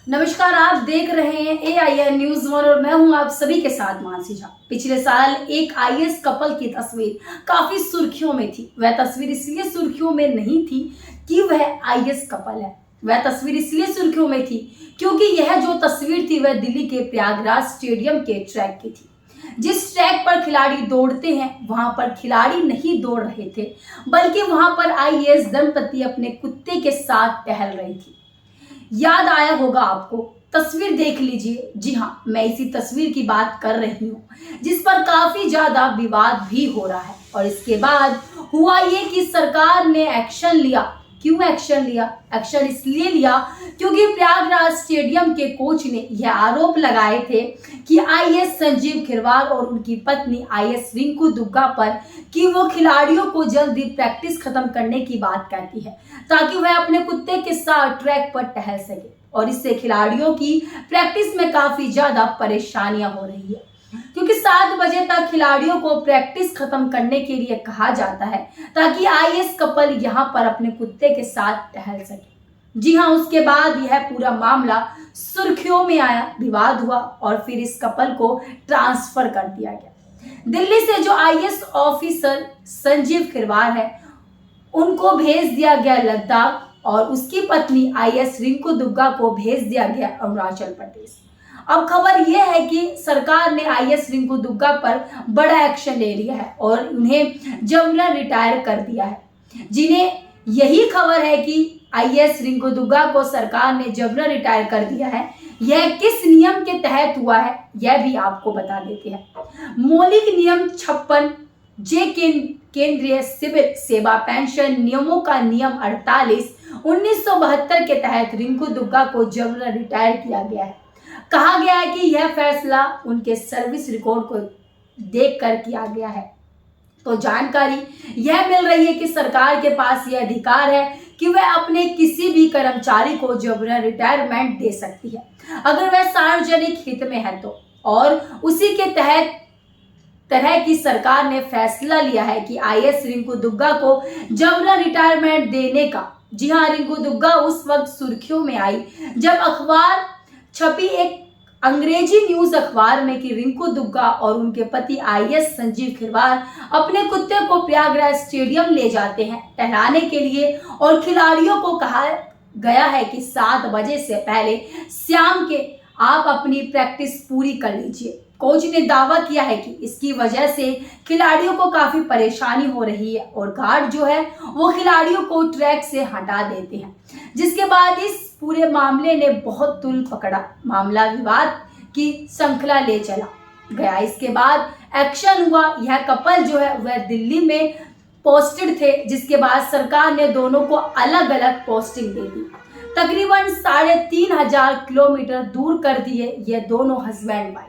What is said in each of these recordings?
नमस्कार, आप देख रहे हैं AIN न्यूज 1 और मैं हूं आप सभी के साथ मानसी झा। पिछले साल एक IAS कपल की तस्वीर काफी सुर्खियों में थी। वह तस्वीर इसलिए सुर्खियों में नहीं थी कि वह IAS कपल है, वह तस्वीर इसलिए सुर्खियों में थी क्योंकि यह जो तस्वीर थी वह दिल्ली के प्रयागराज स्टेडियम के ट्रैक की थी। जिस ट्रैक पर खिलाड़ी दौड़ते हैं वहां पर खिलाड़ी नहीं दौड़ रहे थे, बल्कि वहां पर IAS दंपति अपने कुत्ते के साथ टहल रही थी। याद आया होगा आपको, तस्वीर देख लीजिए। जी हाँ, मैं इसी तस्वीर की बात कर रही हूँ जिस पर काफी ज्यादा विवाद भी हो रहा है। और इसके बाद हुआ ये कि सरकार ने एक्शन लिया। क्यों एक्शन लिया? एक्शन इसलिए लिया क्योंकि प्रयागराज स्टेडियम के कोच ने यह आरोप लगाए थे कि IAS संजीव खिरवार और उनकी पत्नी IAS रिंकू दुग्गा पर कि वो खिलाड़ियों को जल्दी प्रैक्टिस खत्म करने की बात कहती है ताकि वह अपने कुत्ते के साथ ट्रैक पर टहल सके, और इससे खिलाड़ियों की प्रैक्टिस में काफी ज्यादा परेशानियां हो रही है क्योंकि 7 बजे तक खिलाड़ियों को प्रैक्टिस खत्म करने के लिए कहा जाता है ताकि IAS कपल यहां पर अपने कुत्ते के साथ टहल सके। जी हां, उसके बाद यह पूरा मामला सुर्खियों में आया, विवाद हुआ और फिर इस कपल को ट्रांसफर कर दिया गया। दिल्ली से जो IAS ऑफिसर संजीव खिरवार है उनको भेज दिया गया लद्दाख, और उसकी पत्नी IAS रिंकू दुग्गा को भेज दिया गया अरुणाचल प्रदेश। अब खबर यह है कि सरकार ने IAS रिंकू दुग्गा पर बड़ा एक्शन ले लिया है और उन्हें जबरन रिटायर कर दिया है। जिन्हें यही खबर है कि IAS रिंकू दुग्गा को सरकार ने जबरन रिटायर कर दिया है, यह किस नियम के तहत हुआ है यह भी आपको बता देते हैं। मौलिक नियम 56 जे केंद्रीय सिविल सेवा पेंशन नियमों का नियम 48 1972 के तहत रिंकू दुग्गा को जबरन रिटायर किया गया है। कहा गया है कि यह फैसला उनके सर्विस रिकॉर्ड को देखकर किया गया है। तो जानकारी यह मिल रही है कि सरकार के पास यह अधिकार है कि वह अपने किसी भी कर्मचारी को जबरन रिटायरमेंट दे सकती है अगर वह सार्वजनिक हित में है तो। और उसी के तहत तरह की सरकार ने फैसला लिया है कि IAS रिंकू दुग्गा को जबरन रिटायरमेंट देने का। जी हाँ, रिंकू दुग्गा उस वक्त सुर्खियों में आई जब अखबार छपी एक अंग्रेजी न्यूज अखबार में कि रिंकू दुग्गा और उनके पति IAS संजीव खिरवार अपने कुत्ते को प्रयागराज स्टेडियम ले जाते हैं टहलाने के लिए, और खिलाड़ियों को कहा गया है कि 7 बजे से पहले शाम के आप अपनी प्रैक्टिस पूरी कर लीजिए। कोच ने दावा किया है कि इसकी वजह से खिलाड़ियों को काफी परेशानी हो रही है और गार्ड जो है वो खिलाड़ियों को ट्रैक से हटा देते हैं, जिसके बाद इस पूरे मामले ने बहुत तूल पकड़ा। मामला विवाद की श्रृंखला ले चला गया। इसके बाद एक्शन हुआ। यह कपल जो है वह दिल्ली में पोस्टेड थे, जिसके बाद सरकार ने दोनों को अलग अलग पोस्टिंग दे दी। तकरीबन 3500 किलोमीटर दूर कर दिए ये दोनों husband wife.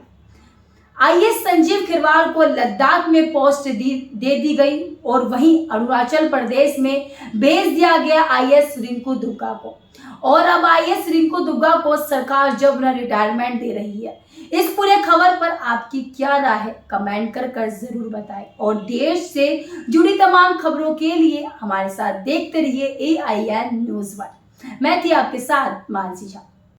IAS Sanjeev Khirwar को लद्दाख में पोस्ट दे दी गई और वहीं अरुणाचल प्रदेश में भेज दिया गया IAS रिंकू दुग्गा को। और अब IAS रिंकू दुग्गा को सरकार जबरन रिटायरमेंट दे रही है। इस पूरे खबर पर आपकी क्या राय है कमेंट कर जरूर बताएं, और देश से जुड़ी तमाम खबरों के लिए हमारे साथ देखते रहिए AIN न्यूज 1। मैं थी आपके साथ मानसी झा।